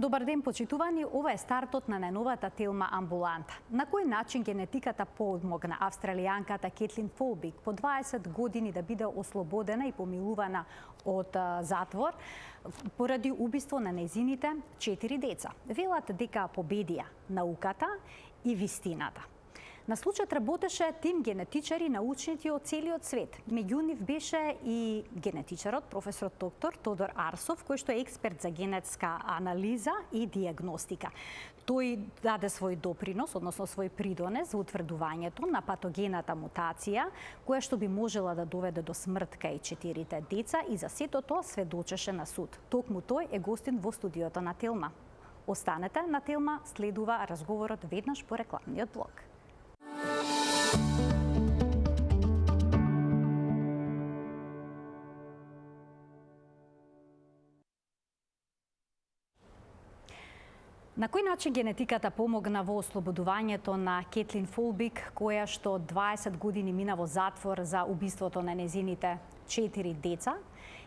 Добар ден, почитувани. Ова е стартот на најновата Телма амбуланта. На кој начин генетиката помогна австралијанката Кетлин Фолбик по 20 години да биде ослободена и помилувана од затвор поради убиство на нејзините 4 деца. Велат дека победија науката и вистината. На случајот работеше тим генетичари и научници од целиот свет. Меѓу нив беше и генетичарот, професор доктор Тодор Арсов, кој што е експерт за генетска анализа и диагностика. Тој даде свој допринос, односно свој придонес во утврдувањето на патогената мутација, која што би можела да доведе до смрт кај 4 деца и за сето тоа сведочеше на суд. Токму тој е гостин во студиото на Телма. Останете на Телма, следува разговорот веднаш по рекламниот блок. На кој начин генетиката помогна во ослободувањето на Кетлин Фолбик, која што 20 години мина во затвор за убиството на нејзините 4 деца?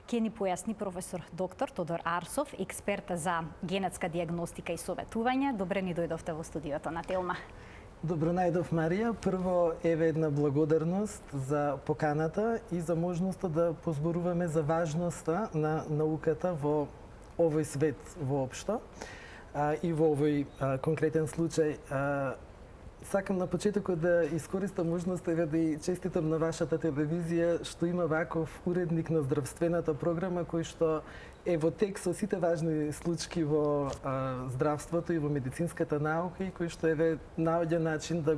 Ке ни појасни професор доктор Тодор Арсов, експерт за генетска диагностика и советување. Добре ни дојдовте во студиото на Телма. Добро најдов, Марија. Прво, еве една благодарност за поканата и за можноста да позборуваме за важноста на науката во овој свет воопшто. И во овој конкретен случај. Сакам на почетокот да искористам можноста да и честитам на вашата телевизија што има ваков уредник на здравствената програма кој што е во тек со сите важни случаи во здравството и во медицинската наука и кој што наоѓа начин да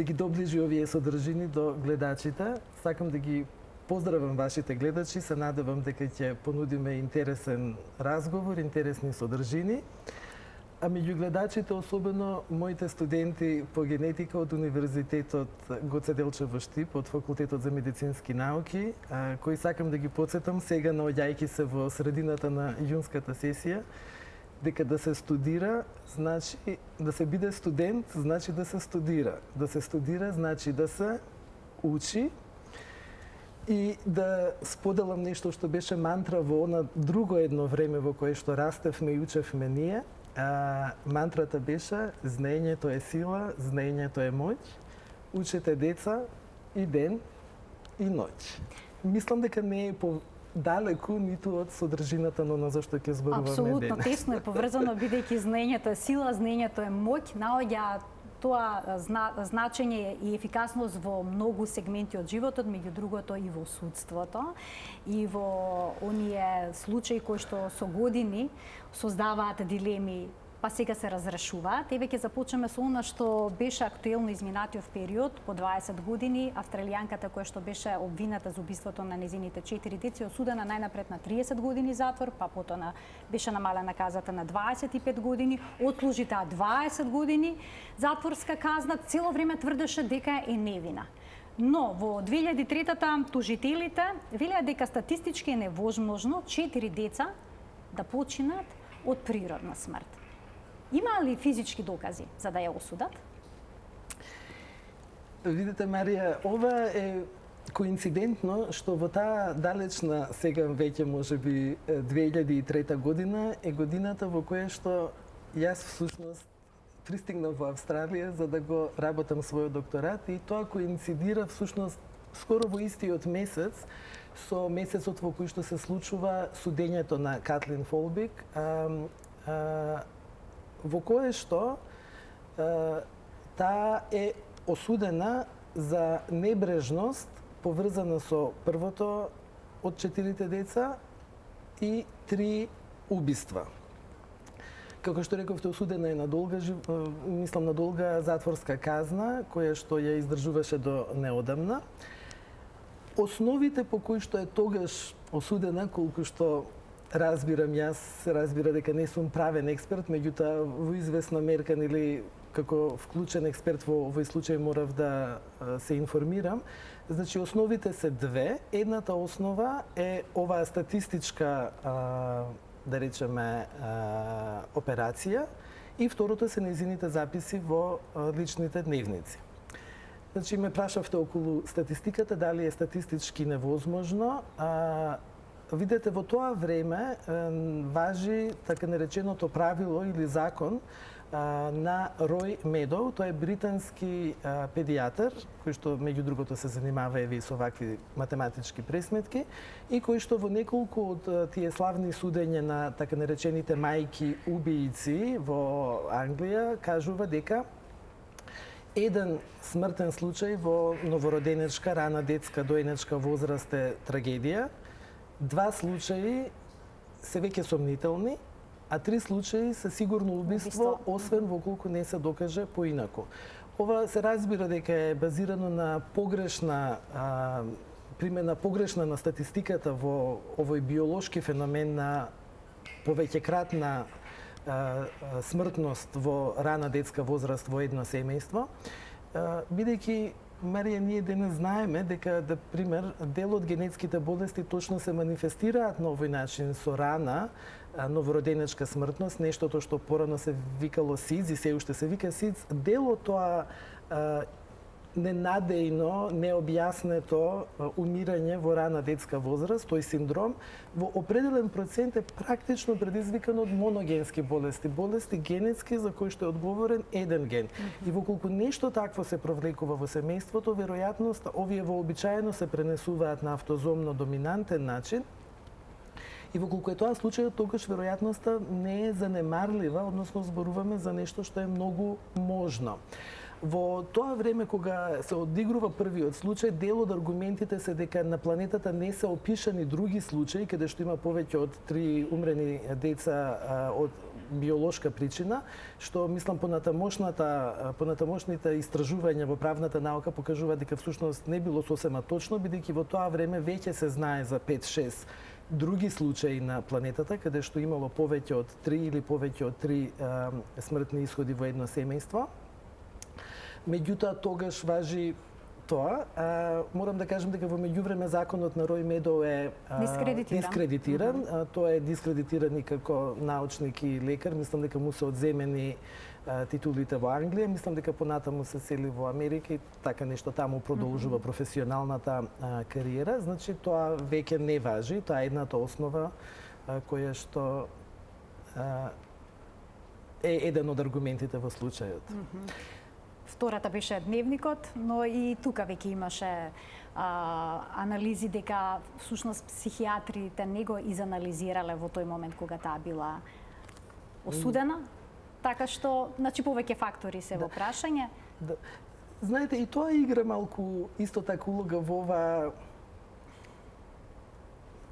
ги доближи овие содржини до гледачите. Сакам да ги поздравам вашите гледачи, се надевам дека ќе понудиме интересен разговор, интересни содржини. А меѓу гледачите, особено моите студенти по генетика од Универзитетот Гоце Делчев во Штип, од Факултетот за медицински науки, кои сакам да ги подсетам сега, наоѓајќи се во средината на јунската сесија, дека да се студира, значи да се биде студент, значи да се студира. Да се студира, значи да се учи. И да споделам нешто што беше мантра во она друго едно време во кое што растевме и учевме ние. Мантрата беше: знаењето е сила, знаењето е моќ, учете деца и ден и ноќ. Мислам дека не е далеку ниту од содржината на зашто ќе зборуваме денес. Апсолутно тесно е поврзано, бидејќи знаењето е сила, знаењето е моќ, наоѓа тоа значење и ефикасност во многу сегменти од животот, меѓу другото и во судството, и во оние случаи кои што со години создаваат дилеми, па сега се разрешуваат. Еве ќе започнеме со она што беше актуелно изминатиот период, по 20 години, австралијанката која што беше обвината за убиството на нејзините 4 деца, осудена најнапред на 30 години затвор, па потоа беше намалена казата на 25 години, отслужи таа 20 години затворска казна, цело време тврдеше дека е невина. Но во 2003-та тужителите велеа дека статистички е невозможно 4 деца да починат од природна смрт. Има ли физички докази за да ја осудат? Видите, Марија, ова е коинцидентно што во таа далечна, сега веќе можеби 2003 година, е годината во која што јас всушност пристигнав во Австралија за да го работам својот докторат и тоа коинцидира всушност скоро во истиот месец со месецот во кој што се случува судењето на Кетлин Фолбик, во кое што таа е осудена за небрежност поврзана со првото од 4 деца и 3 убиства. Како што рековте, осудена е на долга, мислам на долга затворска казна, која што ја издржуваше до неодамна. Основите по кои што е тогаш осудена, колку што разбирам јас, се разбира дека не сум правен експерт, меѓутоа во известна мерка или како вклучен експерт во овој случај морав да се информирам. Значи, основите се две. Едната основа е оваа статистичка, да речеме, операција и второто се нејзините записи во личните дневници. Значи, ме прашавте околу статистиката, дали е статистички невозможно. видете, во тоа време важи така нареченото правило или закон на Рој Медоу. Тој е британски педијатар, кој што меѓу другото се занимава и со вакви математички пресметки и кој што во неколку од тие славни судења на така наречените мајки убиици во Англија кажува дека еден смртен случај во новороденечка, рана детска, доенечка возраст е трагедија, 2 случаи се веќе сомнителни, а 3 случаи се сигурно убиство, освен во колку не се докаже поинаку. Ова се разбира дека е базирано на погрешна примена погрешна на статистиката во овој биолошки феномен на повеќекратна смртност во рана детска возраст во едно семејство, бидејќи Марија, ние денес знаеме дека, да пример, дел од генетските болести точно се манифестираат на овој начин со рана, новороденечка смртност, нештото што порано се викало СИДС и се уште се вика СИДС, дел од тоа ненадејно, необјаснето умирање во рана детска возраст, тој синдром, во определен процент е практично предизвикан од моногенски болести, болести генетски за кои што е одговорен еден ген. И во колку нешто такво се провлекува во семејството, веројатноста овие вообичаено се пренесуваат на автозомно доминантен начин. И во колку е тоа случајот, тогаш веројатноста не е занемарлива, односно зборуваме за нешто што е многу можно. Во тоа време кога се одигрува првиот случај, дел од аргументите се дека на планетата не се опишани други случаи каде што има повеќе од 3 умрени деца од биолошка причина, што мислам понатамошните истражувања во правната наука покажува дека всушност не било сосема точно, бидејќи во тоа време веќе се знае за 5-6 други случаи на планетата каде што имало повеќе од 3 или повеќе од 3 смртни исходи во едно семејство. Меѓутоа, тогаш важи тоа. Морам да кажам дека во меѓувреме законот на Рој Медоу е дискредитиран. Тоа е дискредитиран и како научник и лекар. Мислам дека му се одземени титулите во Англија. Мислам дека понатаму се сели во Америка и така нешто таму продолжува професионалната кариера. Значи, тоа веќе не важи. Тоа е едната основа која што е еден од аргументите во случајот. Втората беше дневникот, но и тука веќе имаше анализи дека всушност психијатрите не го изанализирале во тој момент кога таа била осудена, така што, значи, повеќе фактори се во прашање. Да. Знаете, и тоа игра малку исто така улога во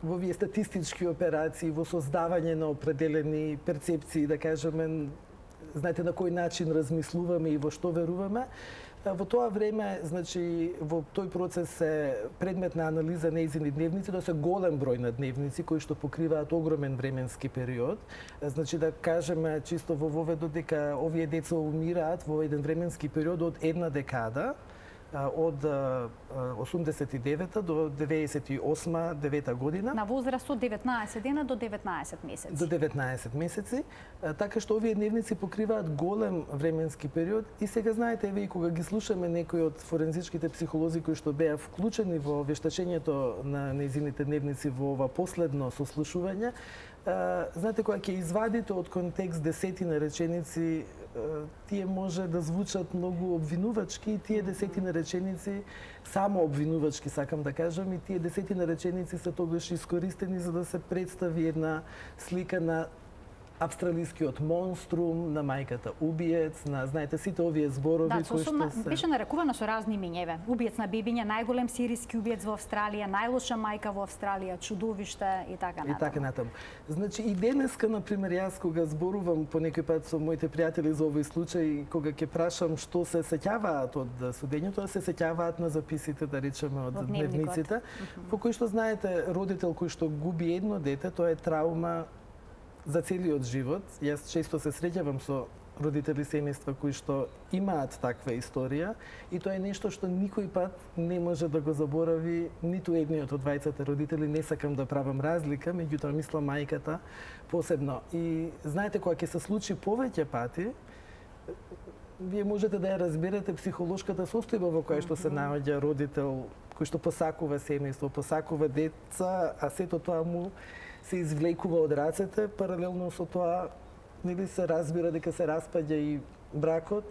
овие статистички операции, во создавање на определени перцепции, да кажеме, знаете на кој начин размислуваме и во што веруваме. Во тоа време, значи, во тој процес е предмет на анализа нејзини дневници, тоа се голем број на дневници кои што покриваат огромен временски период. Значи, да кажеме чисто во воведот дека овие деца умираат во еден временски период од една декада, од 89-та до 98-9 година. На возраст од 19 дена до 19 месеци. До 19 месеци. Така што овие дневници покриваат голем временски период и сега знаете, еве и кога ги слушаме некои од форензичките психолози кои што беа вклучени во вештачењето на нејзините дневници во ова последно сослушување, знаете, кога ќе извадите од контекст десетина реченици, тие може да звучат многу обвинувачки и тие десетина реченици, само обвинувачки сакам да кажам, и тие десетина реченици се тогаш искористени за да се представи една слика на австралискиот монструм, на мајката убиец, на, знаете, сите овие зборови кои што се... Беше нарекувано со разни имињеве. Убиец на бебиња, најголем сириски убиец во Австралија, најлоша мајка во Австралија, чудовиште и така натаму. И така натаму. Значи и денеска, например, јас кога зборувам по некој пат со моите пријатели за овој случај, кога ќе прашам што се сеќаваат од судењето, се сеќаваат на записите, да речеме, од дневниците, по кои што знаете, родител кој што губи едно дете, тоа е траума за целиот живот. Јас често се среќавам со родители семејства кои што имаат таква историја и тоа е нешто што никој пат не може да го заборави ниту едниот од двајцата родители. Не сакам да правам разлика, меѓутоа мислам мајката посебно. И знаете, кога ќе се случи повеќе пати, вие можете да ја разберете психолошката состојба во која што се наоѓа родител кој што посакува семејство, посакува деца, а сето тоа му се извлекува од рацете, паралелно со тоа нели се разбира дека се распаѓа и бракот,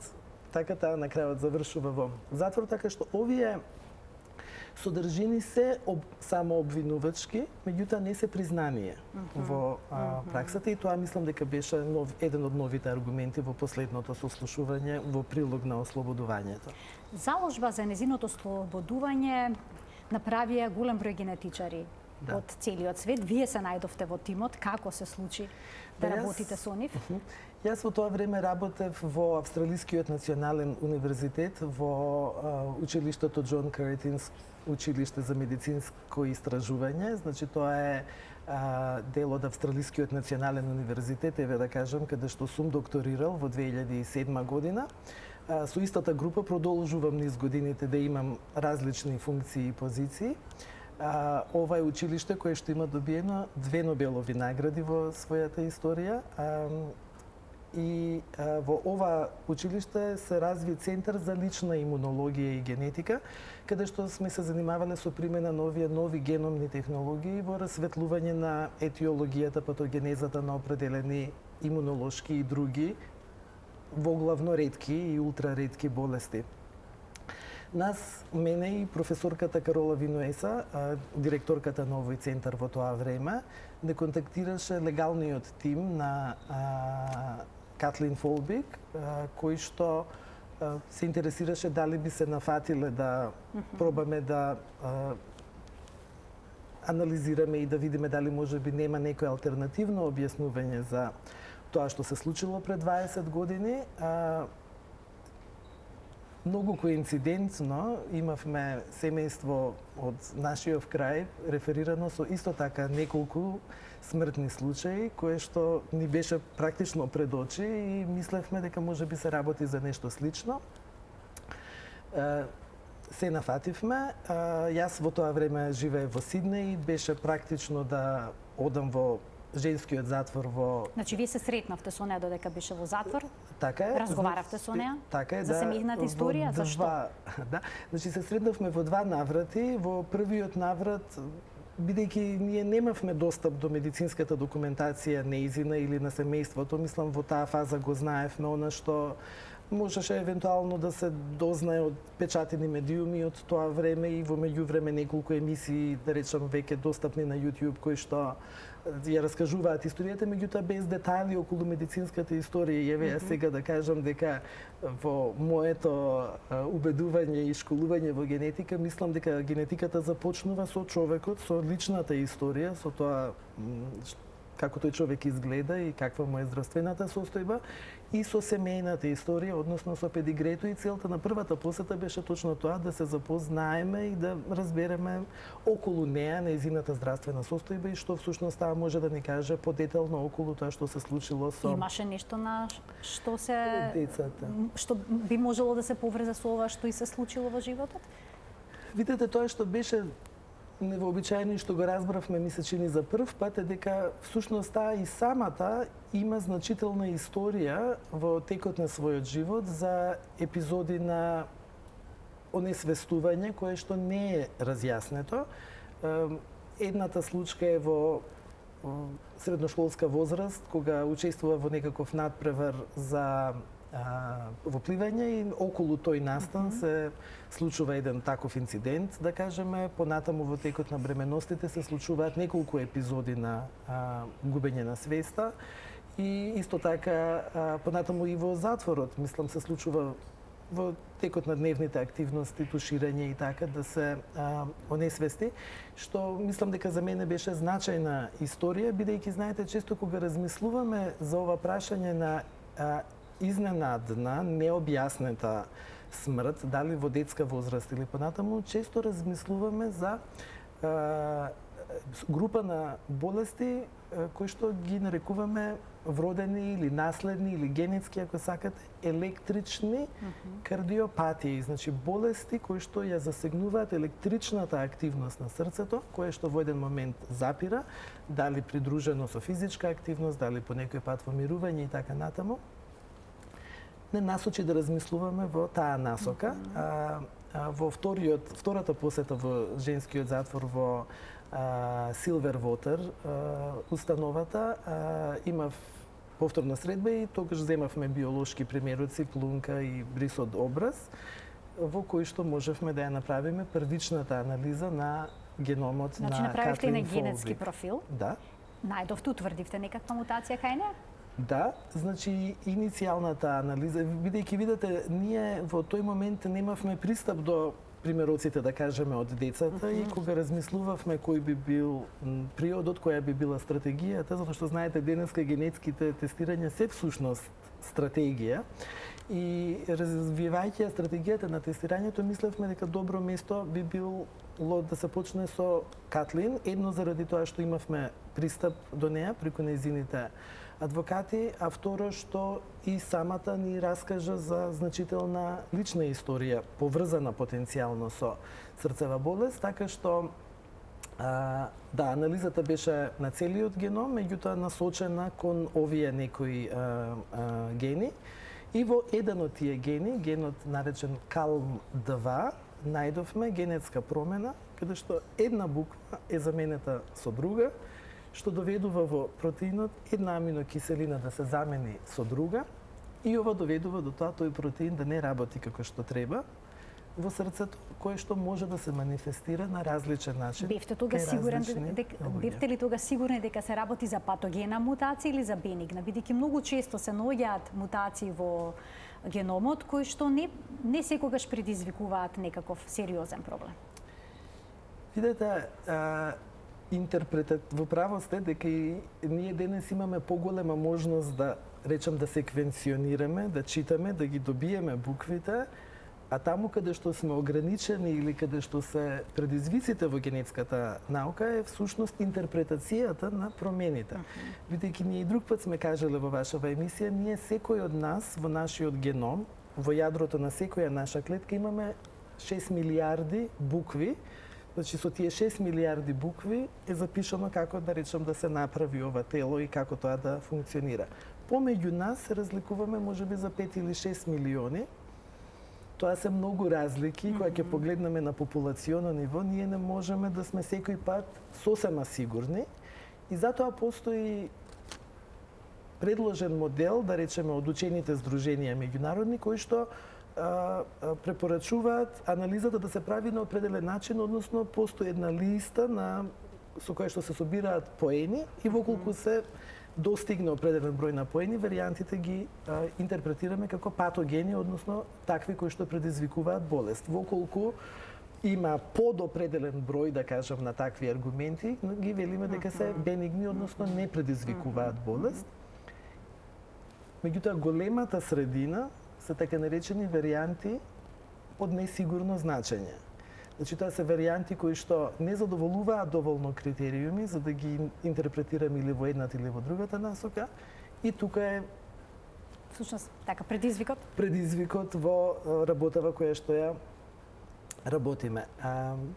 така таа на крајот завршува во затвор, така што овие содржини се самообвинувачки, меѓутоа не се признание во праксата и тоа мислам дека беше еден од новите аргументи во последното сослушување во прилог на ослободувањето. Заложба за нејзиното ослободување направија голем број генетичари од целиот свет. Вие се најдовте во тимот, како се случи да работите со нив? Јас во тоа време работев во Австралискиот национален универзитет, во училиштето Џон Картинс, училиште за медицинско истражување. Значи тоа е дел од Австралискиот национален универзитет, еве да кажам, каде што сум докторирал во 2007 година. Со истата група продолжувам низ годините да имам различни функции и позиции. Ова е училиште кое што има добиено 2 Нобелови награди во својата историја. И во ова училиште се разви Центар за лична имунологија и генетика, каде што сме се занимавале со примена на овие нови геномни технологии во расветлување на етиологијата, патогенезата на определени имунолошки и други, воглавно ретки и ултраретки болести. Нас, мене и професорката Карола Винуеса, директорката на овој центар во тоа време, не контактираше легалниот тим на Катлин Фолбик, кој што се интересираше дали би се нафатиле да пробаме да анализираме и да видиме дали може би нема некој алтернативно објаснување за тоа што се случило пред 20 години. Многу коинцидентно имавме семејство од нашиот крај реферирано со исто така неколку смртни случаи, кое што ни беше практично пред очи и мислевме дека може би се работи за нешто слично. Се нафативме. Јас во тоа време живеев во Сиднеј и беше практично да одам во женскиот затвор во... Значи, вие се сретнавте со неа додека беше во затвор? Така е. Разговаравте со неа? Така е, за семејната историја? Зашто? Да, значи се сретнавме во 2 наврати. Во првиот наврат, бидејќи ние немавме достап до медицинската документација неизина или на семејството, мислам во таа фаза го знаевме она што можеше евентуално да се дознае од печатени медиуми од тоа време и во меѓувреме неколку емисии, да речам, веќе достапни на YouTube, кои што ја раскажуваат историјата, меѓутоа без детали околу медицинската историја. Еве ја сега да кажам дека во моето убедување и школување во генетика, мислам дека генетиката започнува со човекот, со личната историја, со тоа како тој човек изгледа и каква му е здравствената состојба и со семејната историја, односно со педигрето, и целта на првата посета беше точно тоа, да се запознаеме и да разбереме околу неа нејзината здравствена состојба и што всушност таа може да ни каже подетелно околу тоа што се случило со... Имаше нешто на што се... децата. Што би можело да се поврзе со ова што и се случило во животот? Видете, тоа што беше невообичаено и што го разбравме, ми се чини за прв пат, е дека всушност таа и самата има значителна историја во текот на својот живот за епизоди на онесвестување кое што не е разјаснето. Едната случка е во средношколска возраст, кога учествува во некаков надпревар за во пливање и околу тој настан се случува еден таков инцидент, да кажеме. Понатаму во текот на бременостите се случуваат неколку епизоди на губење на свеста и исто така понатаму и во затворот, мислам, се случува во текот на дневните активности, туширање и така, да се онесвести, што мислам дека за мене беше значајна историја, бидејќи, знаете, често кога размислуваме за ова прашање на изненадна, необјаснета смрт, дали во детска возраст или понатаму, често размислуваме за група на болести кои што ги нарекуваме вродени или наследни или генетски, ако сакате, електрични кардиопатии, значи болести кои што ја засегнуваат електричната активност на срцето, кое што во еден момент запира, дали придружено со физичка активност, дали по некој пат во мирување и така натаму. Не насочи да размислуваме во таа насока. во втората посета во женскиот затвор во Silver Water установата, имав повторна средба и тогаш земавме биолошки примероци, клунка и брисод образ, во кој што можевме да ја направиме првичната анализа на геномот на Катлин Фолби. Значи направивте и на генетски профил? Да. Најдовте, утврдивте некаква мутација кај неа? Да, значи иницијалната анализа, бидејќи видите, ние во тој момент немавме пристап до примероците, да кажеме, од децата и кога размислувавме кој би бил приодот, која би била стратегијата, затоа што знаете денеска генетските тестирања се всушност стратегија и развивајќи стратегијата на тестирањето, мислевме дека добро место би било да се почне со Катлин, едно заради тоа што имавме пристап до неа преку нејзините адвокати, а второ што и самата ни раскажа за значителна лична историја, поврзана потенцијално со срцева болест, така што да, анализата беше на целиот геном, меѓутоа насочена кон овие некои гени. И во еден од тие гени, генот наречен CALM2, најдовме генетска промена, каде што една буква е заменета со друга, што доведува во протеинот една аминокиселина да се замени со друга и ова доведува до тоа тој протеин да не работи како што треба во срцето, кое што може да се манифестира на различен начин. Бевте ли тога сигурни дека се работи за патогена мутација или за бенигна? Бидејќи многу често се наоѓаат мутации во геномот кои што не секогаш предизвикуваат некаков сериозен проблем. Видете, во право сте дека и ние денес имаме поголема можност да речам да секвенционираме, да читаме, да ги добиеме буквите, а таму каде што сме ограничени или каде што се предизвиците во генетската наука е всушност интерпретацијата на промените. Бидејќи ние и друг пат сме кажале во вашава емисија, ние секој од нас во нашиот геном, во јадрото на секоја наша клетка имаме 6 милиарди букви. Значи, со тие 6 милиарди букви е запишано како, да речем, да се направи ова тело и како тоа да функционира. Помеѓу нас се разликуваме можеби за 5 или 6 милиони. Тоа се многу разлики, кога ќе погледнеме на популационо ниво, ние не можеме да сме секој пат сосема сигурни и затоа постои предложен модел, да речеме, од учените здруженија меѓународни, кои што препорачуваат анализата да се прави на определен начин, односно постои една листа со која што се собираат поени и воколку се достигне определен број на поени, варијантите ги интерпретираме како патогени, односно такви кои што предизвикуваат болест. Воколку има подопределен број, да кажам, на такви аргументи, ги велиме дека се бенигни, односно не предизвикуваат болест. Меѓутоа, големата средина се така наречени варијанти од несигурно значење. Значи, тоа се варијанти кои што не задоволуваат доволно критериуми за да ги интерпретираме или во едната или во другата насока. И тука е всушност така предизвикот во работава која што ја работиме.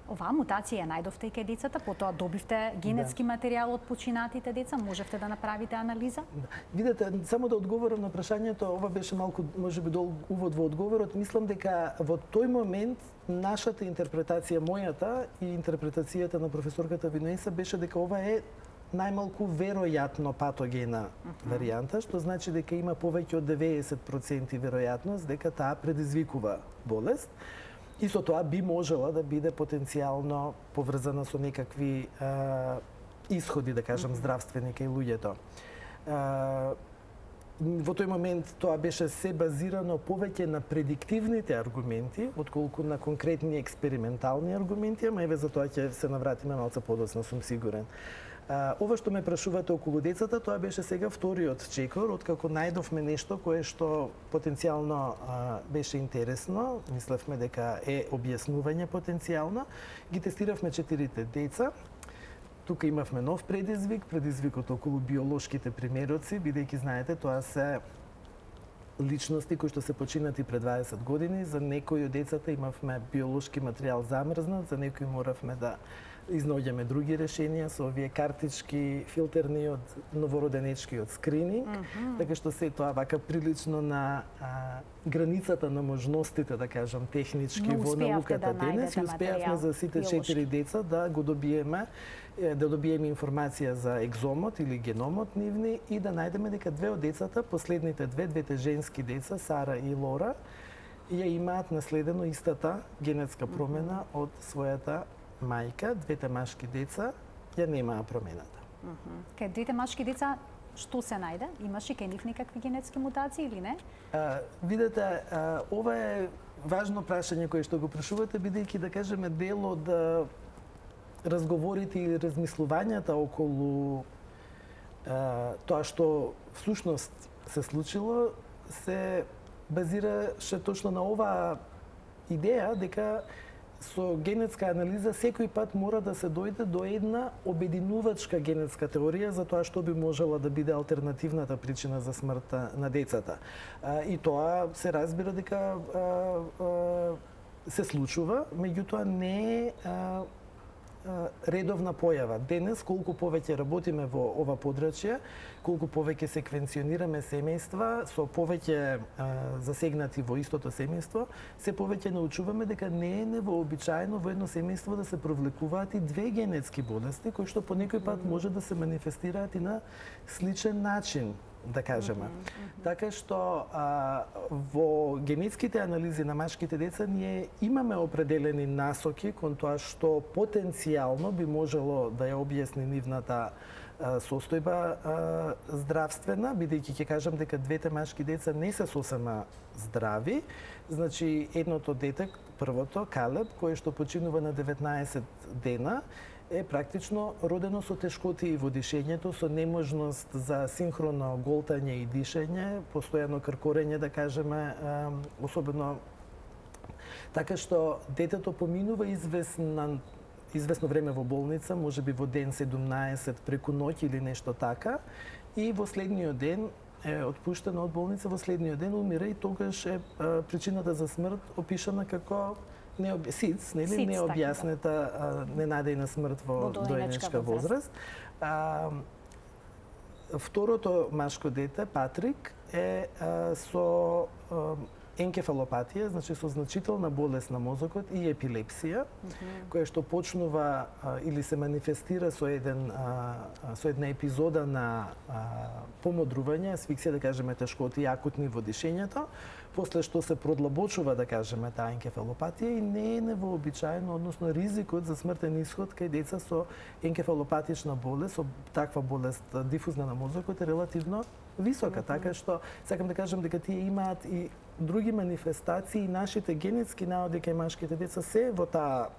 Оваа мутација најдовте и кај децата, потоа добивте генетски материјал од починатите деца, можевте да направите анализа? Да. Видете, само да одговорам на прашањето, ова беше малку можеби долг увод во одговорот, мислам дека во тој момент нашата интерпретација, мојата и интерпретацијата на професорката Винуеса беше дека ова е најмалку веројатно патогена варијанта, што значи дека има повеќе од 90% веројатност дека таа предизвикува болест. И со тоа би можела да биде потенцијално поврзана со некакви исходи, да кажам, здравствени кај луѓето. Во тој момент тоа беше се базирано повеќе на предиктивните аргументи, отколку на конкретни експериментални аргументи, ама еве за тоа ќе се навратиме малце подоцна, сум сигурен. Ова што ме прашувате околу децата, тоа беше сега вториот чекор, откако најдовме нешто кое што потенцијално беше интересно, мислевме дека е објаснување потенцијално, ги тестиравме 4 деца. Тука имавме нов предизвикот околу биолошките примероци, бидејќи знаете, тоа се личности кои што се починати пред 20 години, за некои од децата имавме биолошки материјал замрзнат, за некои моравме да изнаоѓаме други решенија со овие картички филтерни од новороденечкиот скрининг, така што се тоа вака прилично на границата на можностите, да кажам, технички во науката денес, и успеавме за сите 4 деца да го добиеме, да добиеме информација за екзомот или геномот нивни и да најдеме дека две од децата, последните двете женски деца, Сара и Лора, ја имаат наследено истата генетска промена од својата мајка. Двете машки деца ја немаа промената. Кај двете машки деца што се најде? Имаше кај нив некакви генетски мутации или не? Видете, ова е важно прашање кое што го прашувате, бидејќи, да кажеме, дел од разговорите и размислувањата околу тоа што всушност се случило, се базираше точно на оваа идеја дека со генетска анализа секој пат мора да се дојде до една обединувачка генетска теорија за тоа што би можела да биде алтернативната причина за смртта на децата. И тоа се разбира дека се случува, меѓутоа не е редовна појава. Денес, колку повеќе работиме во ова подрачје, колку повеќе секвенционираме семејства со повеќе засегнати во истото семејство, се повеќе научуваме дека не е невообичаено во едно семејство да се провлекуваат и две генетски болести, кои што по некој пат може да се манифестираат и на сличен начин, да кажеме. Така што во генетските анализи на машките деца ние имаме определени насоки кон тоа што потенцијално би можело да ја објасни нивната состојба здравствена, бидејќи ќе кажам дека двете машки деца не се сосема здрави. Значи, едното дете, првото, Калеб, кое што починува на 19 дена, е практично родено со тешкотии во дишењето, со неможност за синхронно голтање и дишење, постојано кркорење, да кажеме, особено. Така што детето поминува известно време во болница, можеби во ден 17 преку ноќ или нешто така, и во следниот ден е отпуштено од болница, во следниот ден умира и тогаш е причината за смрт опишана како СИЦ, нели, необјаснета ненадејна смрт во дојнечка возраст. Второто машко дете, Патрик, е со енкефалопатија, значи со значителна болест на мозокот и епилепсија, која што почнува или се манифестира со една епизода на помодрување, асфиксија, да кажеме, тешкоти акутни во дишењето, после што се продлабочува, да кажеме, таа енкефалопатија и не е невообичаено, односно ризикот за смртен исход кај деца со енкефалопатична болест, со таква болест дифузна на мозокот е релативно висока, така што сакам да кажам дека тие имаат и други манифестации, нашите генетски наоди кај машките деца се во таа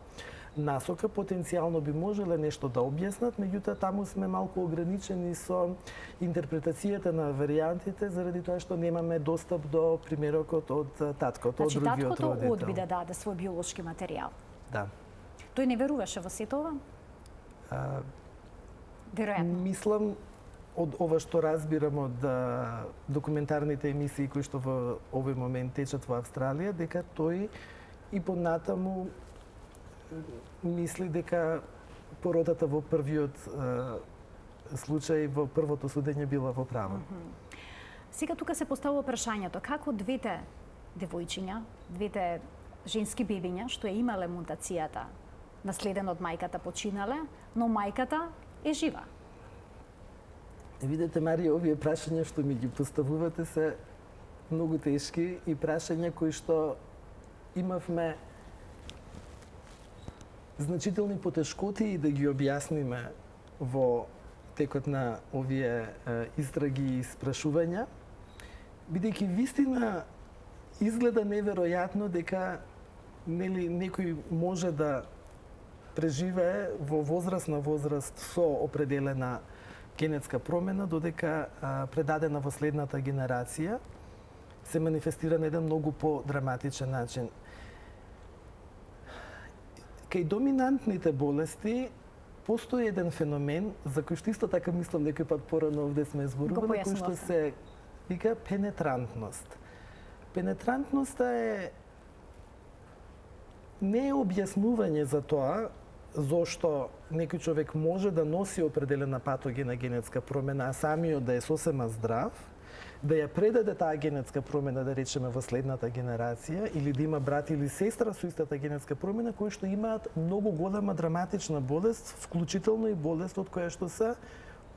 насока, потенцијално би можеле нешто да објаснат, меѓутоа таму сме малку ограничени со интерпретацијата на варијантите заради тоа што немаме достап до примерокот од таткото, од другиот родител. Таткото одби да даде свој биолошки материјал. Да. Тој не веруваше во сето ова? Веројатно. Мислам, од ова што разбирам од документарните емисии кои што во овој момент течат во Австралија, дека тој и понатаму мисли дека породата во првиот случај, во првото судење била во право. Сега тука се поставува прашањето како двете девојчиња, двете женски бебиња што ја имале мутацијата, наследена од мајката, починале, но мајката е жива. Видете, Марија, овие прашања што ми ги поставувате се многу тешки и прашања кои што имавме значителни потешкоти да ги објасниме во текот на овие истраги и испрашувања, бидејќи вистина изгледа неверојатно дека некој може да преживее во возрастна возраст со определена генетска промена, додека предадена во следната генерација се манифестира на еден многу по-драматичен начин. Кај доминантните болести постои еден феномен за кој што исто така мислам некој пат порано овде сме зборували, кој што се вика пенетрантност. Пенетрантноста не е објаснување за тоа зошто некој човек може да носи определена патогена генетска промена, а самиот да е сосема здрав, да ја предаде таа генетска промена, да речеме, во следната генерација, или да има брат или сестра со истата генетска промена, кои што имаат многу голема драматична болест, вклучително и болест од која што се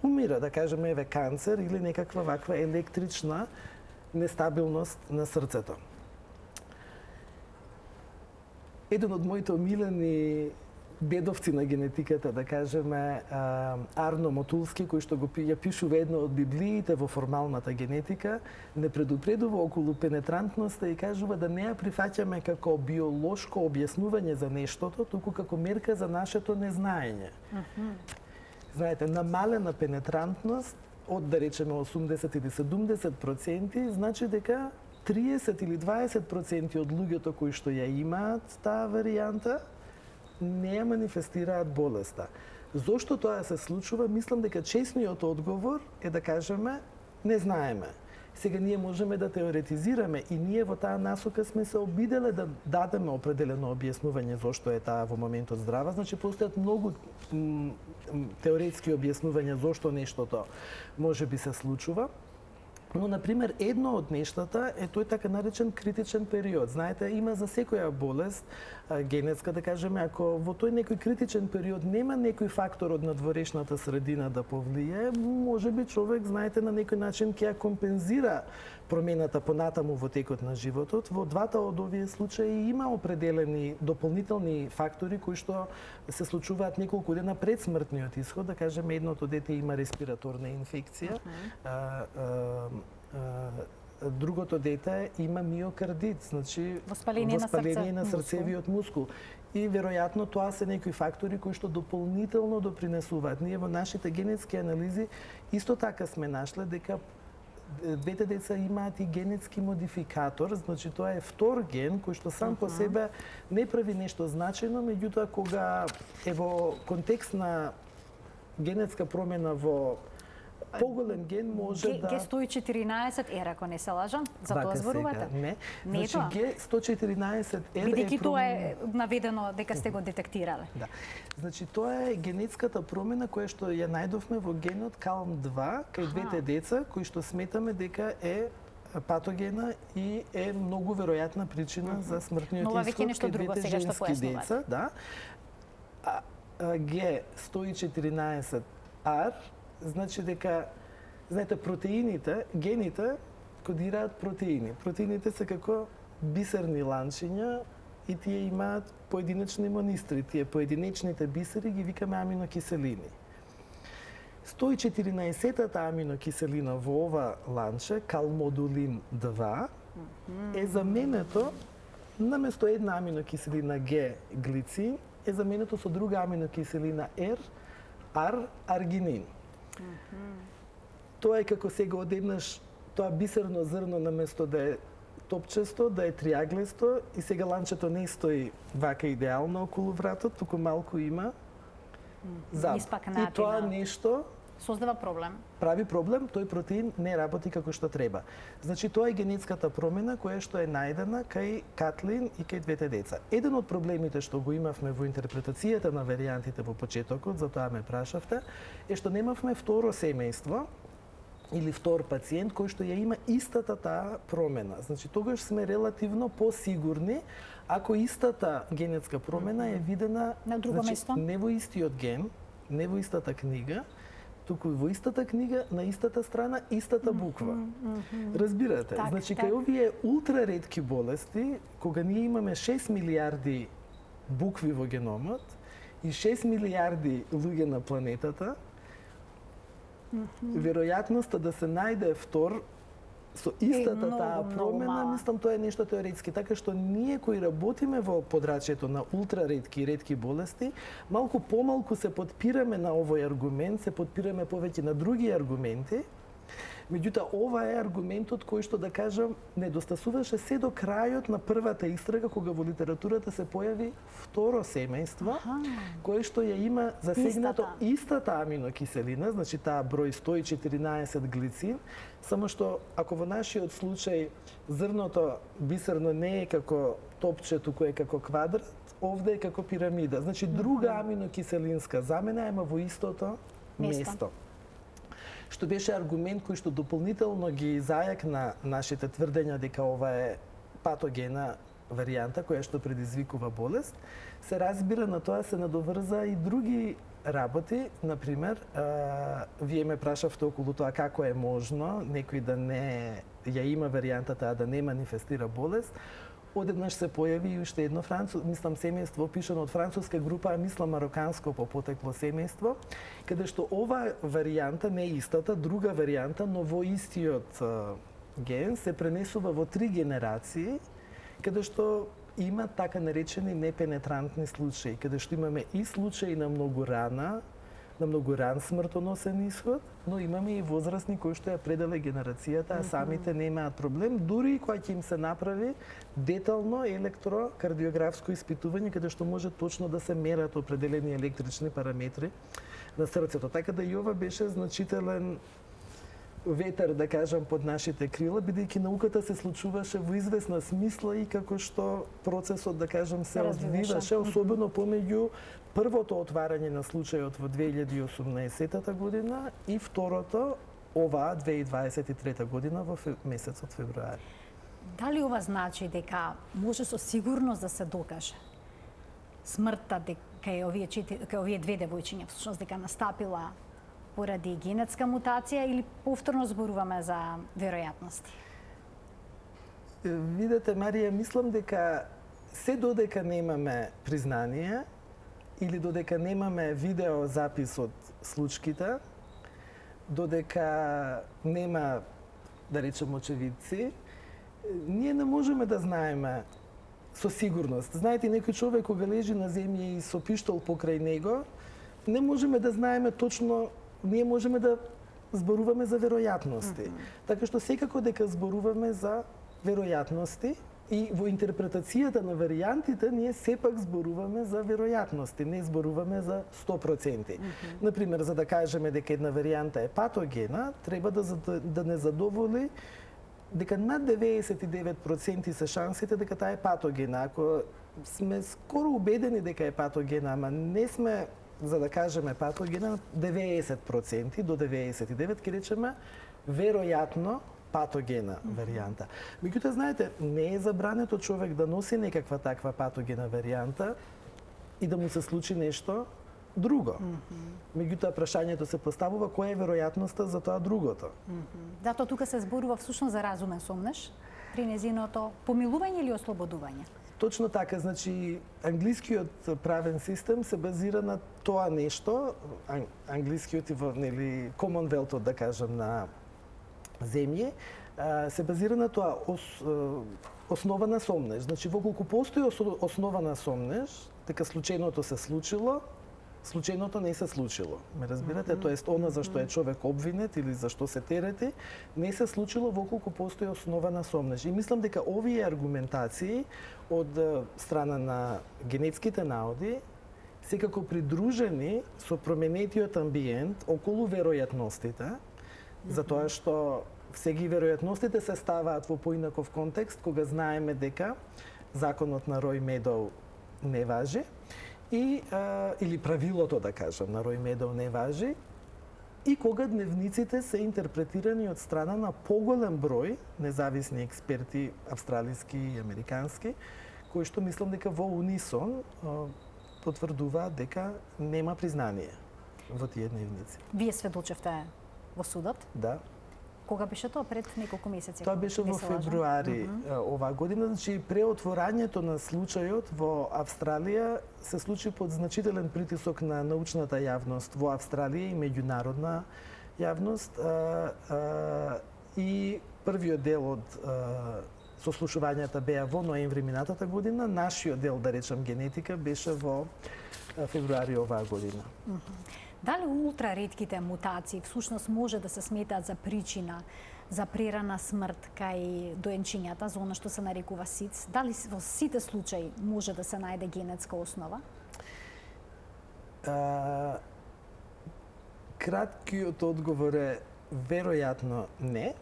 умира, да кажеме, еве канцер или некаква ваква електрична нестабилност на срцето. Еден од моите омилени дедовци на генетиката, да кажеме, Арно Мотулски, кој што го ја пишува едно од библиите во формалната генетика, не предупредува околу пенетрантноста и кажува да не ја прифаќаме како биолошко објаснување за нештото, туку како мерка за нашето незнаење. Знаете, намалена пенетрантност од, да речеме, 80 или 70%, значи дека 30 или 20% од луѓето кои што ја имаат таа варијанта не ја манифестираат болеста. Зошто тоа се случува? Мислам дека честниот одговор е да кажеме не знаеме. Сега ние можеме да теоретизираме и ние во таа насока сме се обиделе да дадеме определено објаснување зошто е таа во моментот здрава. Значи постојат многу теоретски објаснувања зошто нештото може би се случува. Но, например, едно од нештата е тој така наречен критичен период. Знаете, има за секоја болест генетска, да кажеме, ако во тој некој критичен период нема некој фактор од надворешната средина да повлие, може би човек, знаете, на некој начин ќе ја компензира промената понатаму во текот на животот. Во двата од овие случаи има определени дополнителни фактори кои што се случуваат неколку дена пред смртниот исход. Да кажеме, едното дете има респираторна инфекција, другото дете има миокардит, значи воспаление на срцевиот мускул. И веројатно тоа се некои фактори кои што дополнително допринесуваат. Ние во нашите генетски анализи исто така сме нашле дека двете деца имаат и генетски модификатор, значи тоа е втор ген кој што сам по себе не прави нешто значајно, меѓутоа кога е во контекст на генетска промена во поголем ген може да... G114R, ако не се лажам, за тоа зборувате? Не, значи G114R е... Бидејќи тоа е наведено дека сте го детектирале. Да. Значи тоа е генетската промена која што ја најдовме во генот CALM2 кај двете деца, кои што сметаме дека е патогена и е многу веројатна причина за смртниот исход кај двете женски деца. Да. G114R значи дека, знаете, протеините, гените кодираат протеини. Протеините се како бисерни ланчиња и тие имаат поединечни монистри. Тие поединечните бисери ги викаме аминокиселини. 114-та аминокиселина во ова ланче, калмодулин 2, е заменето наместо една аминокиселина Г, глицин, е заменето со друга аминокиселина R, аргинин. Тоа е како сега одеднаш тоа бисерно зрно наместо да е топчесто, да е триаглесто и сега ланчето не стои вака идеално околу вратот, туку малку има заб. И тоа нешто создава проблем. Прави проблем, тој протеин не работи како што треба. Значи тоа е генетската промена која што е најдена кај Катлин и кај двете деца. Еден од проблемите што го имавме во интерпретацијата на варијантите во почетокот, затоа ме прашавте, е што немавме второ семејство или втор пациент кој што ја има истата таа промена. Значи тогаш сме релативно посигурни ако истата генетска промена е видена на друго место, не во истиот ген, не во истата книга, туку во истата книга, на истата страна, истата буква. Разбирате? Значи, кај овие ултра ретки болести, кога ние имаме 6 милиарди букви во геномот и 6 милиарди луѓе на планетата, веројатноста да се најде втор со истата таа промена, мислам, тоа е нешто теоретски. Така што ние кои работиме во подрачјето на ултра ретки и ретки болести, малку помалку се подпираме на овој аргумент, се подпираме повеќе на други аргументи, Меѓутоа, ова е аргументот кој што, да кажам, недостасуваше се до крајот на првата истрага, кога во литературата се појави второ семејство, кое што ја има засегнато истата аминокиселина, значи таа број 114 глицин, само што ако во нашиот случај зрното бисерно не е како топче, туку е како квадрат, овде е како пирамида. Значи друга аминокиселинска замена ема во истото место. Што беше аргумент кој што дополнително ги зајакна нашите тврдења дека ова е патогена варијанта која што предизвикува болест. Се разбира, на тоа се надоврза и други работи, например, вие ме прашавте околу тоа како е можно некој да не ја има варијантата, а да не манифестира болест. Одеднаш се појави и уште едно семејство опишано од француска група, а мислам мароканско по потекло семејство, каде што ова варијанта не е истата, друга варијанта, но во истиот ген се пренесува во 3 генерации, каде што има така наречени непенетрантни случаи, каде што имаме и случаи на многу ран смртоносен исход, но имаме и возрастни кои што ја пределе генерацијата, а самите немаат проблем, дури и кога ќе им се направи детално електрокардиографско испитување, каде што може точно да се мерат определени електрични параметри на срцето. Така да и ова беше значителен ветер, да кажам, под нашите крила, бидејќи науката се случуваше во известна смисла и како што процесот, да кажам, се одвиваше, особено помеѓу првото отварање на случајот во 2018 година и второто, оваа 2023 година во месецот февруари. Дали ова значи дека може со сигурност да се докаже смртта дека овие две девојчиња всушност дека настапила поради генетска мутација или повторно зборуваме за веројатности? Видете, Марија, мислам дека се додека немаме признание или додека немаме видео запис од случките, додека нема, да речем, очевидци, ние не можеме да знаеме со сигурност. Знаете, некој човек кога лежи на земја и со пиштол покрај него, не можеме да знаеме точно, ние можеме да зборуваме за веројатности. Така што секако дека зборуваме за веројатности и во интерпретацијата на варијантите ние сепак зборуваме за веројатности, не зборуваме за 100%. Например, за да кажеме дека една варијанта е патогена, треба да не задоволи дека над 99% се шансите дека таа е патогена. Ако сме скоро убедени дека е патогена, ама не сме, за да кажеме патогена, 90% до 99% ќе речеме веројатно патогена варијанта. Меѓутоа, знаете, не е забрането човек да носи некаква таква патогена варијанта и да му се случи нешто друго. Меѓутоа, прашањето се поставува која е веројатноста за тоа другото. Зато тука се зборува всушност за разумен сомнеш при незиното помилување или ослободување? Точно така, значи англискиот правен систем се базира на тоа нешто, англискиот и нели Commonwealth, да кажам, на земје, се базира на тоа основа на сомнеш. Значи, воколку постои основа на сомнеш, дека случајното се случило, случајното не се случило. Ме разбирате? Тоест, она за што е човек обвинет или за што се терети, не се случило воколку постои основа на сомнеш. И мислам дека овие аргументации од страна на генетските науди секако придружени со променетиот амбиент околу веројатностите, затоа што сега веројатностите се ставаат во поинаков контекст кога знаеме дека законот на Рој Медоу не важи или правилото, да кажам, на Рој Медоу не важи и кога дневниците се интерпретирани од страна на поголем број независни експерти, австралиски и американски, кои што мислам дека во унисон потврдуваат дека нема признание во тие дневници. Вие сведочевте во судот? Да. Кога беше тоа? Пред неколку месеци? Тоа беше во февруари оваа година. Значи, преотворањето на случајот во Австралија се случи под значителен притисок на научната јавност во Австралија и меѓународна јавност. И првиот дел од сослушувањата беа во ноември минатата година. Нашиот дел, да речам, генетика, беше во февруари оваа година. Дали ултраретките мутации всушност може да се сметаат за причина за прерана смрт кај доенчињата, за она што се нарекува СИДС? Дали во сите случаи може да се најде генетска основа? Краткиот одговор е веројатно не,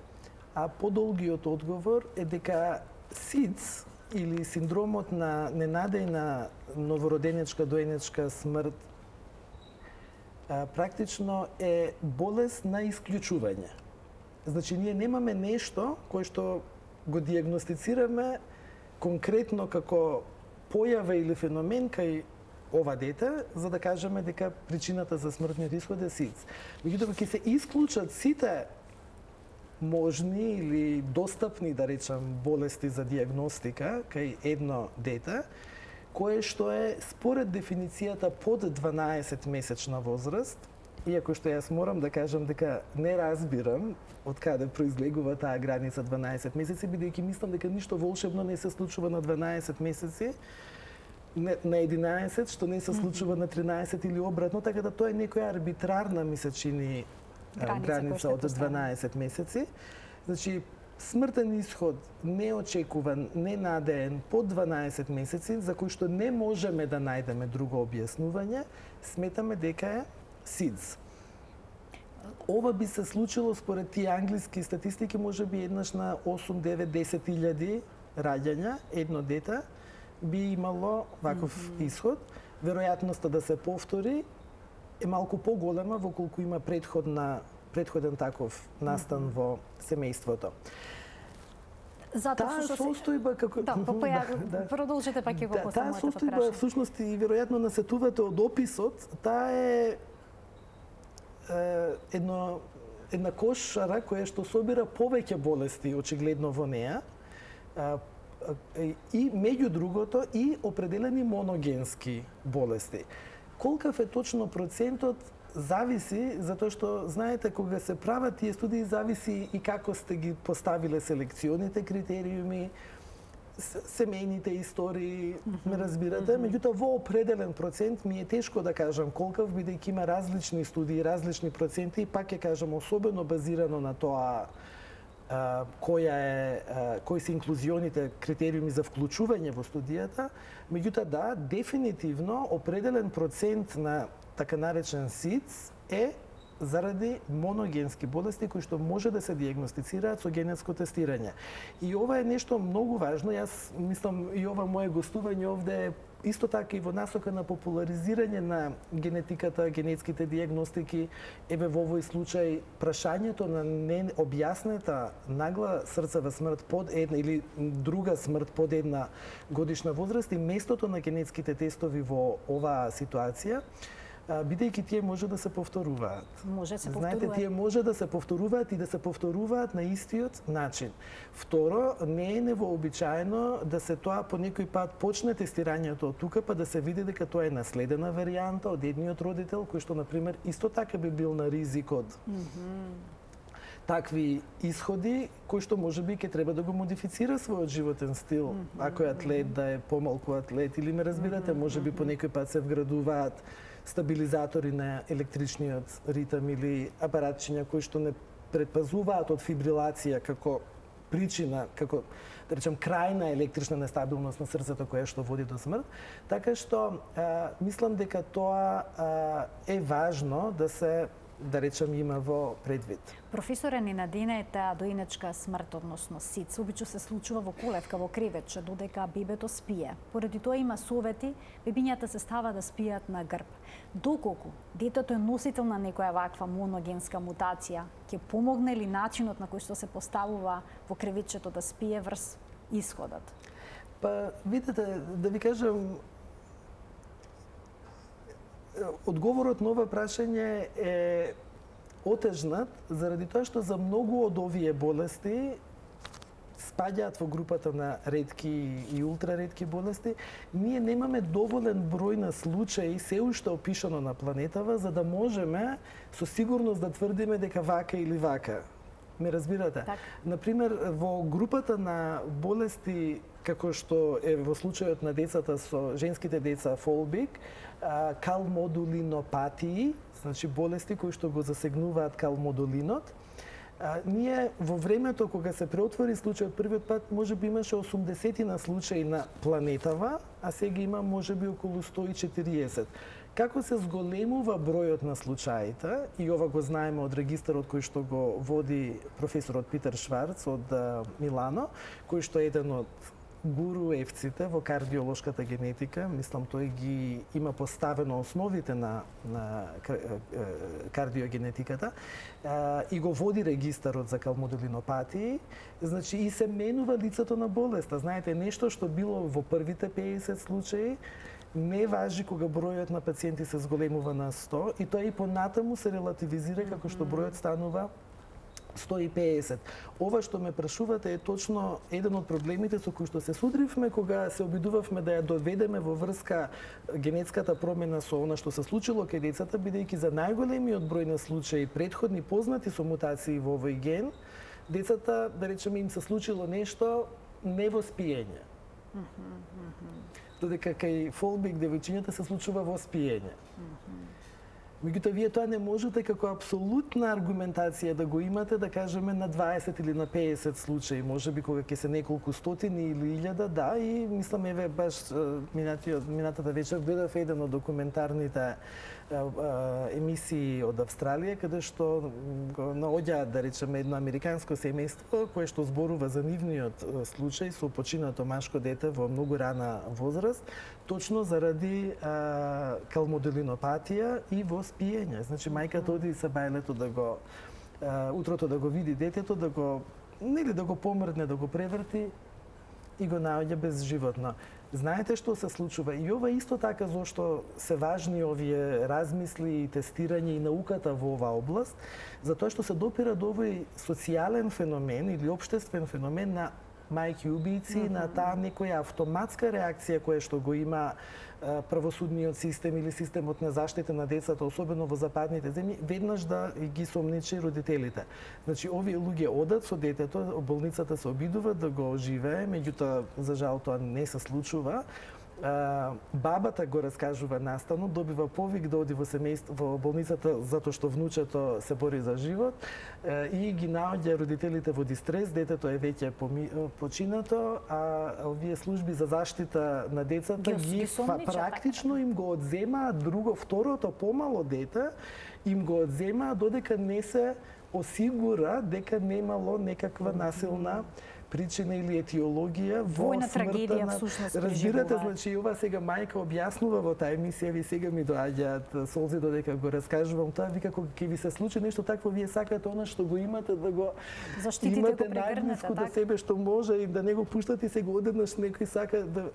а подолгиот одговор е дека СИДС или синдромот на ненадејна новороденечка доенечка смрт практично е болест на исклучување. Значи, ние немаме нешто кое што го диагностицираме конкретно како појава или феномен кај ова дете, за да кажеме дека причината за смртниот исход е СИДС. Меѓутоа, ќе се исклучат сите можни или достапни, да речам, болести за диагностика кај едно дете, кое што е според дефиницијата под 12-месечна возраст, иако што јас морам да кажам дека не разбирам од каде произлегува таа граница 12 месеци, бидејќи мислам дека ништо волшебно не се случува на 12 месеци, на 11, што не се случува на 13 или обратно, така да тоа е некоја арбитрарна, ми се чини, граница од 12 месеци. Значи, смртен исход неочекуван, ненадеен под 12 месеци, за кој што не можеме да најдеме друго објаснување, сметаме дека е СИДС. Ова би се случило според тие англиски статистики можеби еднаш на 8, 9, 10 илјади раѓања, едно дете би имало ваков исход. Веројатноста да се повтори е малку поголема во колку има претходен таков настан во семејството. Затоа таа состојба како продолжете па ќе го поставам таа состојба всушност и веројатно насетувате од описот, таа е една кошара која што собира повеќе болести очигледно во неа, и меѓу другото и определени моногенски болести. Колкав е точно процентот зависи, затоа што знаете кога се прават тие студии зависи и како сте ги поставиле селекционите критериуми, семејните истории, ме разбирате, меѓутоа во определен процент ми е тешко да кажам колкав, бидејќи има различни студии, различни проценти и пак ќе кажам особено базирано на тоа кои се инклузионите критериуми за вклучување во студијата, меѓутоа да, дефинитивно определен процент на така наречен СИДС е заради моногенски болести кои што може да се диагностицираат со генетско тестирање. И ова е нешто многу важно. Јас мислам и ова мое гостување овде е исто така и во насока на популаризирање на генетиката, генетските диагностики. Еве во овој случај прашањето на необјаснета нагла срцева смрт под една или друга смрт под една годишна возраст и местото на генетските тестови во оваа ситуација, бидејќи тие може да се повторуваат. Може се повторуваат. Знаете, тие може да се повторуваат и да се повторуваат на истиот начин. Второ, не е невообичаено да се тоа по некој пат почне тестирањето од тука, па да се види дека тоа е наследена варијанта од едниот родител, кој што, например, исто така би бил на ризик од такви исходи, кој што можеби ќе треба да го модифицира својот животен стил, ако е атлет, да е помалку атлет, или ме разбирате, можеби по некој пат се вградуваат стабилизатори на електричниот ритам или апаратчиња кои што не предпазуваат од фибрилација како причина, како да речем крајна електрична нестабилност на срцето која што води до смрт. Така што мислам дека тоа е важно да се, да речем, има во предвид. Професоре, ненадејната доинечка смрт, односно СИДС, обично се случува во колевка, во креветче, додека бебето спие. Поради тоа има совети бебињата се става да спијат на грб. Доколку детето е носител на некоја ваква моногенска мутација, ќе помогне ли начинот на кој што се поставува во креветчето да спие врз исходот? Па, видите, да ви кажам, одговорот на ова прашање е отежнат, заради тоа што за многу од овие болести спаѓаат во групата на ретки и ултраретки болести. Ние немаме доволен број на случаи се уште опишано на планетава за да можеме со сигурност да тврдиме дека вака или вака Ме разбирате? Так. Например, во групата на болести како што е во случајот на децата со женските деца фолбик, калмодулинопатии, значи болести кои што го засегнуваат калмодулинот, ние во времето кога се преотвори случајот првиот пат, можеби имаше 80 на случаи на планетава, а сега има можеби околу 140. Како се зголемува бројот на случаите, и ова го знаеме од регистарот кој што го води професорот Питер Шварц од Милано, кој што е еден од гуруевците во кардиолошката генетика, мислам тој ги има поставено основите на кардиогенетиката и го води регистарот за калмодулинопатии, значи и се менува лицето на болеста. Знаете, нешто што било во првите 50 случаи, не важи кога бројот на пациенти се зголемува на 100 и тоа и понатаму се релативизира како што бројот станува 150. Ова што ме прашувате е точно еден од проблемите со кои што се судривме кога се обидувавме да ја доведеме во врска генетската промена со она што се случило кај децата, бидејќи за најголемиот број на случаи претходни познати со мутации во овој ген, децата, да речеме, им се случило нешто невоспиење. Додека кај фолбик девојчињата се случува воспиење. Меѓутоа, вие тоа не можете како апсолутна аргументација да го имате, да кажеме, на 20 или на 50 случаи, можеби кога ќе се неколку стотини или илјада, да, и мислам, еве, баш минатата вечер гледав еден од документарните емисии од Австралија, каде што го наоѓаат, да речеме, едно американско семејство кое што зборува за нивниот случај со починато машко дете во многу рана возраст, точно заради калмодулинопатија и воспиење. Значи, мајката оди се бајлето да го утрото да го види детето, да го да го помрдне, да го преврти и го наоѓа безживотно. Знаете што се случува? И ова исто така зошто се важни овие размисли и тестирање и науката во оваа област, затоа што се допира до овој социјален феномен или општествен феномен на мајки убијци, на таа некоја автоматска реакција која што го има правосудниот систем или системот на заштита на децата, особено во западните земји, веднаш да ги сомничи родителите. Значи, овие луѓе одат со детето, болницата се обидува да го оживее, меѓутоа, за жал, тоа не се случува. Бабата го раскажува наставно, добива повик да оди во семејство, во болницата затоа што внучето се бори за живот и ги наоѓа родителите во дистрес, детето е веќе починато, а овие служби за заштита на децата ги практично им го одземаат второто помало дете, им го одземаат додека не се осигура дека немало некаква насилна причина или етиологија во војна смртта трагедија на... всушност Разбирате, значи ова сега мајка објаснува во таа емисија, ви сега ми доаѓаат солзи додека го раскажувам тоа, вика кога ќе ви се случи нешто такво, вие сакате она што го имате да го заштитите, имате го прегрнете, до себе што може и да не го пуштате и сега одеднаш некој сака да...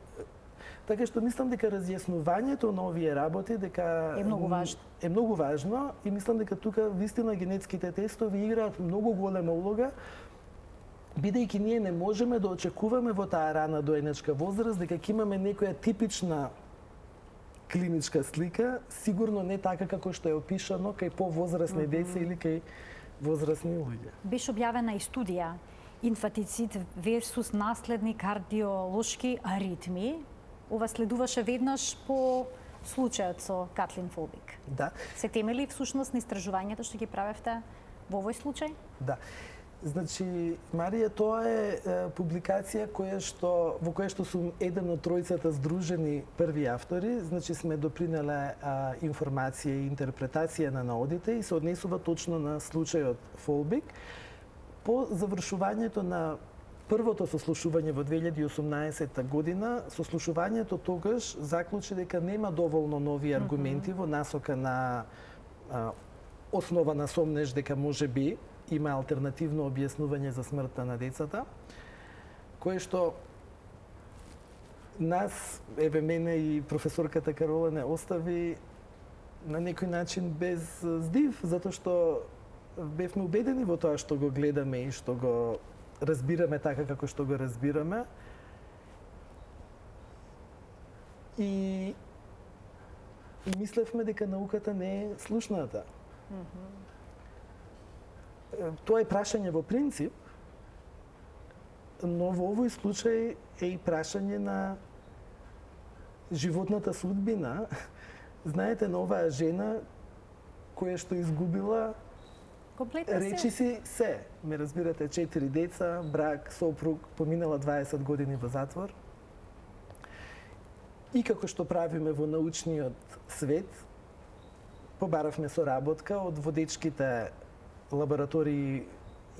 Така што мислам дека разјаснувањето на овие работи дека е многу важно. Е многу важно и мислам дека тука вистина генетските тестови играат многу голема улога, бидејќи ние не можеме да очекуваме во таа рана доенечка возраст дека ќе имаме некоја типична клиничка слика, сигурно не така како што е опишано кај повозрастни деца или кај возрастни луѓе. Беше објавена и студија инфатицид версус наследни кардиолошки аритми. Ова следуваше веднаш по случајот со Катлин Фолбик. Да. Се темели всушност на истражувањето што ги правевте во овој случај? Да. Значи, Марија, тоа е публикација во која што сум еден од тројцата здружени први автори, значи сме допринеле информација и интерпретација на наодите и се однесува точно на случајот Фолбик. По завршувањето на првото сослушување во 2018 година, сослушувањето тогаш заклучи дека нема доволно нови аргументи во насока на основа на сомнеж дека можеби има алтернативно објаснување за смртта на децата, кое што нас, еве мене и професорката Карола не остави на некој начин без здив, затоа што бевме убедени во тоа што го гледаме и што го разбираме така како што го разбираме. И мислевме дека науката не е слушната. Тоа е прашање во принцип, но во овој случај е и прашање на животната судбина. Знаете, на оваа жена која што изгубила речиси се. Ме разбирате, 4 деца, брак, сопруг, поминала 20 години во затвор. И како што правиме во научниот свет, побаравме соработка од водечките лаборатории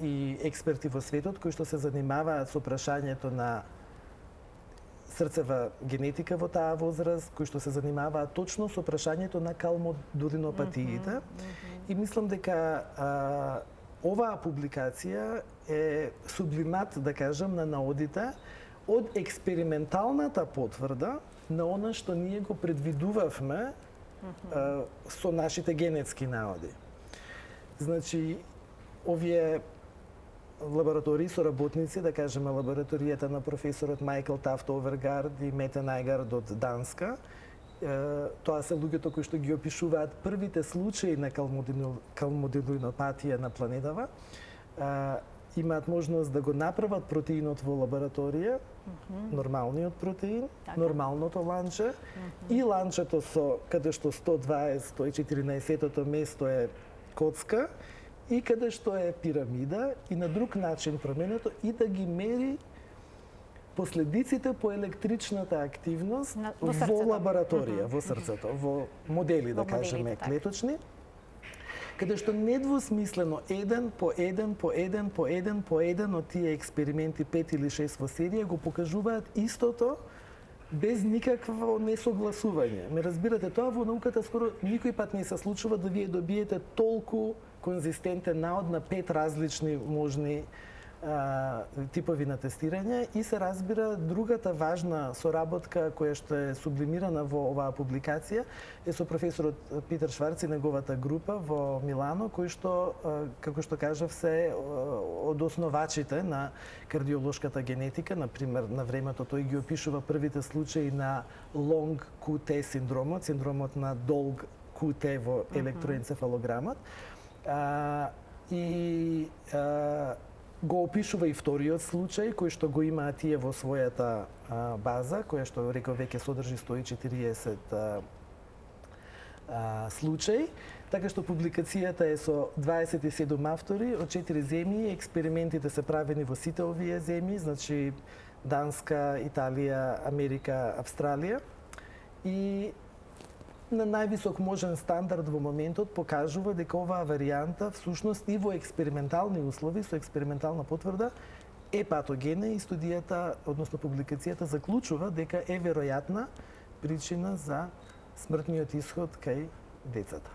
и експерти во светот кои што се занимаваат со прашањето на срцева генетика во таа возраст, кои што се занимаваат точно со прашањето на калмодулинопатиите. И мислам дека оваа публикација е сублимат, да кажам, на наодите од експерименталната потврда на она што ние го предвидувавме со нашите генетски наоди. Значи, овие лаборатории со работници, да кажеме лабораторијата на професорот Майкл Тафт Овергард и Мете Најгард од Данска, тоа се луѓето кои што ги опишуваат првите случаи на калмодулинопатија на планетава, имаат можност да го направат протеинот во лабораторија, нормалниот протеин, нормалното ланче, и ланчето со каде што 120-114 место е коцка, и каде што е пирамида, и на друг начин променето, и да ги мери последиците по електричната активност во лабораторија, во срцето, во модели, да кажеме, клеточни, каде што недвосмислено еден по еден од тие експерименти, 5 или 6 во серија, го покажуваат истото, без никакво несогласување. Ме разбирате, тоа во науката скоро никој пат не се случува да вие добиете толку конзистентен наод на 5 различни можни типови на тестирање, и се разбира другата важна соработка која што е сублимирана во оваа публикација е со професорот Питер Шварц и неговата група во Милано, кои што, како што кажав, се од основачите на кардиолошката генетика. Например, на времето тој ги опишува првите случаи на лонг QT синдромот на долг QT во електроенцефалограмот. Го опишува и вториот случај, кој што го имаат тие во својата база, која што, реков, веќе содржи 140 случаи. Така што публикацијата е со 27 автори од 4 земји. Експериментите се правени во сите овие земји, значи Данска, Италија, Америка, Австралија. И на највисок можен стандард во моментот покажува дека оваа варијанта всушност и во експериментални услови со експериментална потврда е патогена, и студијата, односно публикацијата, заклучува дека е веројатна причина за смртниот ишод кај децата.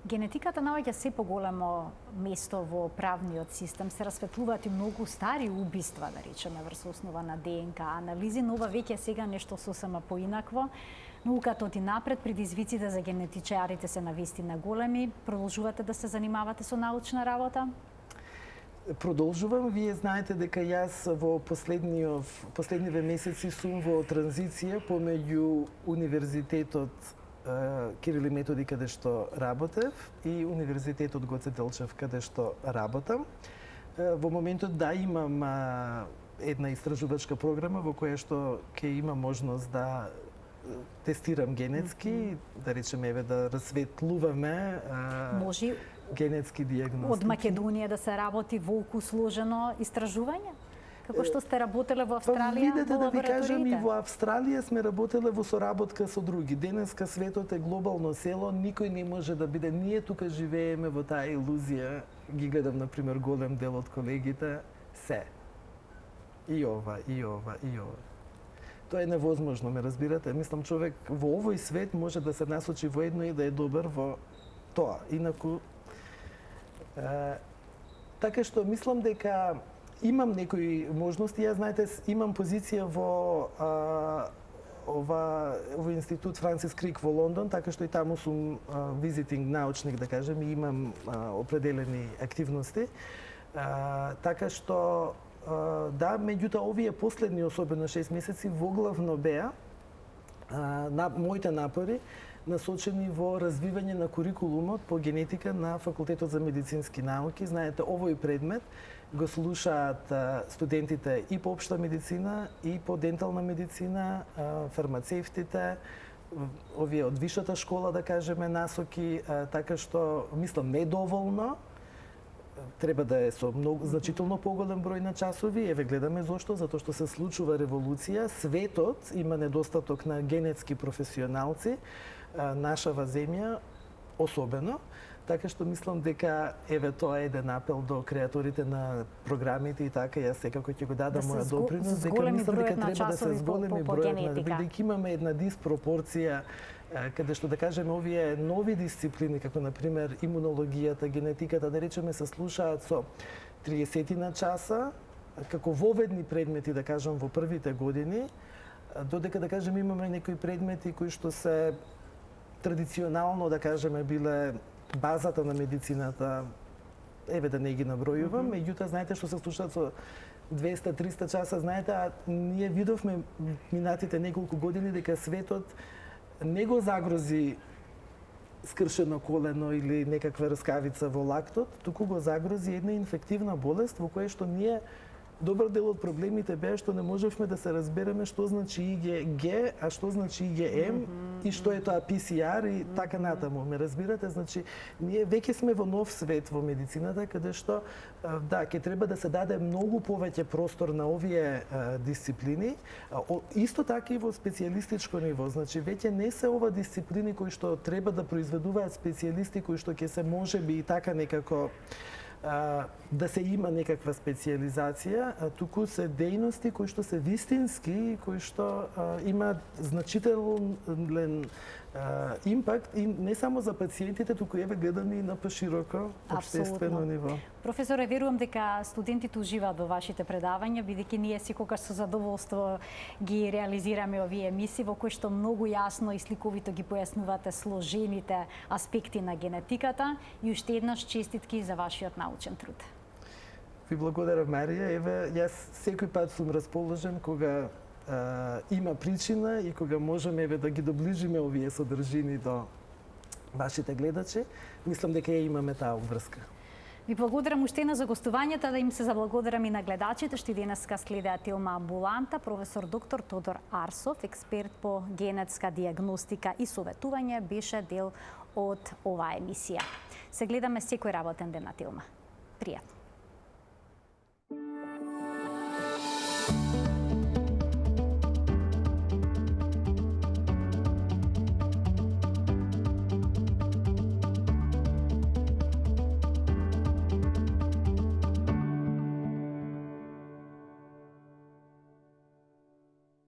Генетиката наоѓа се поголемо место во правниот систем. Се расветлуваат и многу стари убиства, да речеме, врз основа на ДНК анализи, но ова веќе сега нешто сосема поинакво. Науката оди напред, предизвиците за генетичарите се навистина големи. Продолжувате да се занимавате со научна работа? Продолжувам. Вие знаете дека јас во последниве месеци сум во транзиција помеѓу Универзитетот Кирил и Методи, каде што работев, и Универзитетот Гоце Делчев, каде што работам. Во моментот имам една истражувачка програма во која што ќе имам можност да тестирам генетски, да речеме, да расветлуваме генетски диагностики. Од Македонија да се работи волку сложено истражување? Како што сте работеле во Австралија, видете, во да ви кажам, и лабораториите? во Австралија сме работеле во соработка со други. Денеска светот е глобално село, никој не може да биде. Ние тука живееме во таа илузија, ги гледам, например, голем дел од колегите, се. И ова. Тоа е невозможно, ме разбирате? Мислам, човек во овој свет може да се насочи во едно и да е добар во тоа. Инаку, така што мислам дека имам некои можности. Јас, знаете, имам позиција во во институт Франсис Крик во Лондон, така што и таму сум визитинг научник, да кажем, и имам определени активности. Така што да, меѓутоа овие последни, особено 6 месеци, воглавно беа моите напори насочени во развивање на курикулумот по генетика на Факултетот за медицински науки. Знаете, овој предмет го слушаат студентите и по општа медицина, и по дентална медицина, фармацевтите, овие од висшата школа, да кажеме, насоки, така што, мислам, недоволно, треба да е со значително поголем број на часови. Еве гледаме зошто, затоа што се случува револуција, светот има недостаток на генетски професионалци, нашава земја особено, така што мислам дека еве тоа е еден апел до креаторите на програмите и така, јас секако ќе го дадам мојот допринос, дека мислам дека треба да се зголеми бројот, бидејќи имаме една диспропорција каде што, да кажеме, овие нови дисциплини, како например имунологијата, генетиката, да речеме, се слушаат со 30 на часа, како воведни предмети, да кажам, во првите години, додека, да кажем, имаме некои предмети кои што се традиционално, да кажеме, биле базата на медицината, еве да не ги набројувам, меѓутоа, знаете, што се слушаат со 200-300 часа, знаете, а ние видовме минатите неколку години дека светот не го загрози скршено колено или некаква рскавица во лактот, туку го загрози една инфективна болест во која што ние добар дел од проблемите беа што не можевме да се разбереме што значи IgG, а што значи IgM и што е тоа PCR и така натаму. Ме разбирате? Значи, ние веќе сме во нов свет во медицината, каде што, да, ќе треба да се даде многу повеќе простор на овие дисциплини, исто така и во специјалистичко ниво. Значи, веќе не се ова дисциплини кои што треба да произведуваат специјалисти кои што ќе се можеби и така некако да се има некаква специјализација, туку се дејности кои што се вистински, кои што имаат значителен импакт и не само за пациентите, туку еве гледаме и на пошироко општествено ниво. Професоре, верувам дека студентите уживаат во вашите предавања, бидејќи ние секогаш со задоволство ги реализираме овие емисии во кои што многу јасно и сликовито ги појаснувате сложените аспекти на генетиката и уште еднаш честитки за вашиот научен труд. Ви благодарам, Марија. Еве, јас секој пат сум расположен кога има причина и кога можеме еве да ги доближиме овие содржини до вашите гледачи, мислам дека ја имаме таа обврска. Ви благодарам уште на за гостувањата, да им се заблагодарам и на гледачите што и денеска следеа Тилма Амбуланта. Професор доктор Тодор Арсов, експерт по генетска дијагностика и советување, беше дел од оваа емисија. Се гледаме секој работен ден на Тилма. Пријатно.